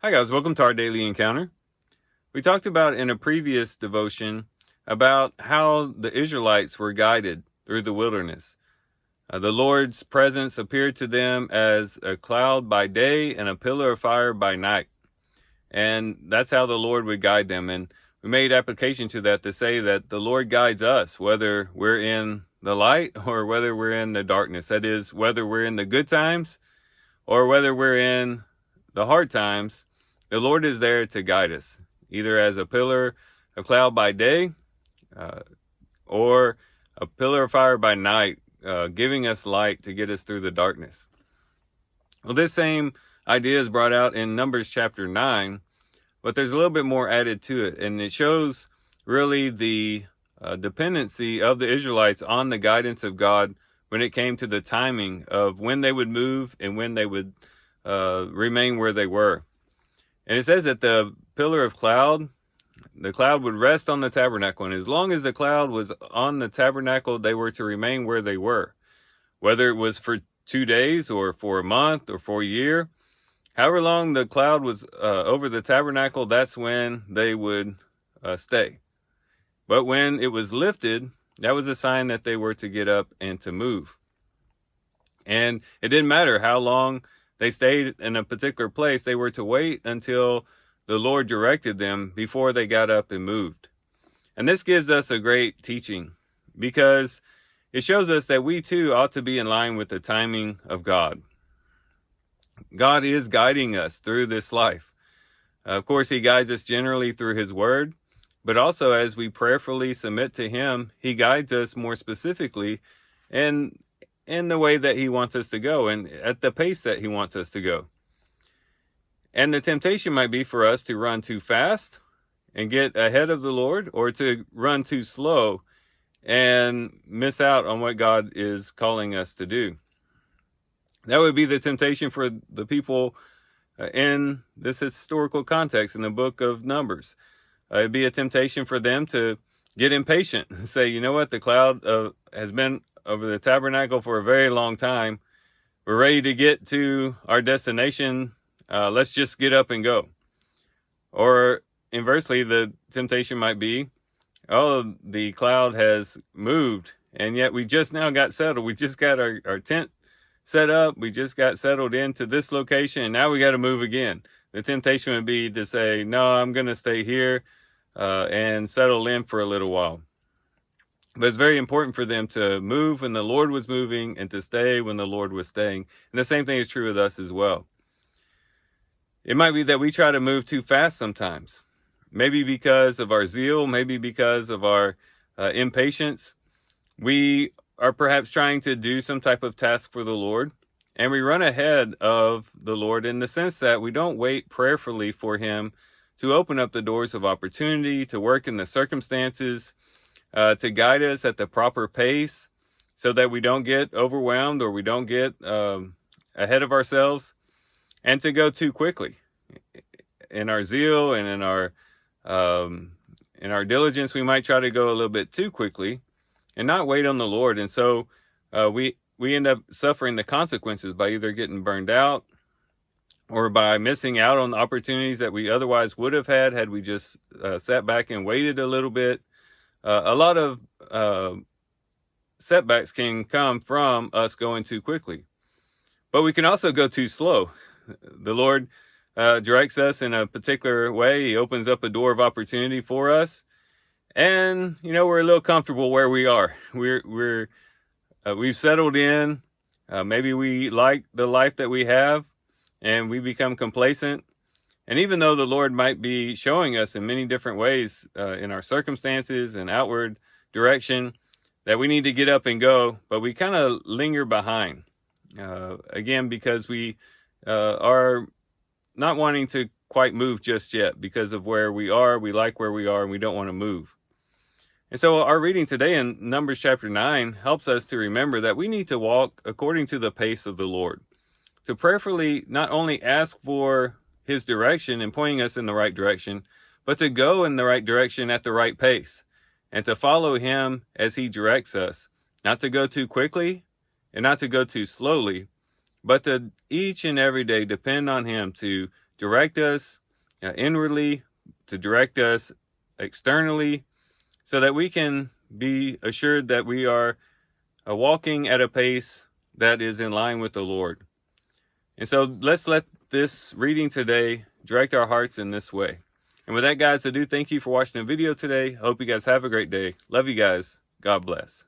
Hi guys, welcome to our daily encounter. We talked about in a previous devotion about how the Israelites were guided through the wilderness. The Lord's presence appeared to them as a cloud by day and a pillar of fire by night. And that's how the Lord would guide them. And we made application to that to say that the Lord guides us, whether we're in the light or whether we're in the darkness. That is, whether we're in the good times or whether we're in the hard times. The Lord is there to guide us, either as a pillar of cloud by day or a pillar of fire by night, giving us light to get us through the darkness. Well, this same idea is brought out in Numbers chapter 9, but there's a little bit more added to it, and it shows really the dependency of the Israelites on the guidance of God when it came to the timing of when they would move and when they would remain where they were. And it says that the pillar of cloud, the cloud would rest on the tabernacle. And as long as the cloud was on the tabernacle, they were to remain where they were. Whether it was for 2 days or for a month or for a year, however long the cloud was over the tabernacle, that's when they would stay. But when it was lifted, that was a sign that they were to get up and to move. And it didn't matter how long they stayed in a particular place, they were to wait until the Lord directed them before they got up and moved. And this gives us a great teaching because it shows us that we too ought to be in line with the timing of God. God is guiding us through this life. Of course, he guides us generally through his word, but also as we prayerfully submit to him, he guides us more specifically in the way that he wants us to go and at the pace that he wants us to go. And the temptation might be for us to run too fast and get ahead of the Lord, or to run too slow and miss out on what God is calling us to do. That would be the temptation for the people in this historical context in the book of Numbers. It'd be a temptation for them to get impatient and say, you know what, the cloud has been over the tabernacle for a very long time. We're ready to get to our destination. Let's just get up and go. Or inversely, the temptation might be, oh, the cloud has moved, and yet we just now got settled. We just got our tent set up. We just got settled into this location, and now we got to move again. The temptation would be to say, no, I'm going to stay here and settle in for a little while. But it's very important for them to move when the Lord was moving and to stay when the Lord was staying. And the same thing is true with us as well. It might be that we try to move too fast sometimes. Maybe because of our zeal, maybe because of our impatience. We are perhaps trying to do some type of task for the Lord, and we run ahead of the Lord in the sense that we don't wait prayerfully for him to open up the doors of opportunity, to work in the circumstances, to guide us at the proper pace so that we don't get overwhelmed or we don't get ahead of ourselves, and to go too quickly. In our zeal and in our diligence, we might try to go a little bit too quickly and not wait on the Lord. And so we end up suffering the consequences by either getting burned out or by missing out on the opportunities that we otherwise would have had we just sat back and waited a little bit. A lot of setbacks can come from us going too quickly, but we can also go too slow. The Lord directs us in a particular way. He opens up a door of opportunity for us, and we're a little comfortable where we are. We've settled in. Maybe we like the life that we have, and we become complacent. And even though the Lord might be showing us in many different ways in our circumstances and outward direction that we need to get up and go, but we kind of linger behind. Again, because we are not wanting to quite move just yet because of where we are. We like where we are and we don't want to move. And so our reading today in Numbers chapter 9 helps us to remember that we need to walk according to the pace of the Lord, to prayerfully not only ask for his direction and pointing us in the right direction, but to go in the right direction at the right pace and to follow him as he directs us, not to go too quickly and not to go too slowly, but to each and every day depend on him to direct us inwardly, to direct us externally, so that we can be assured that we are walking at a pace that is in line with the Lord. And so let's let this reading today direct our hearts in this way. And with that, guys, I do thank you for watching the video today. I hope you guys have a great day. Love you guys. God bless.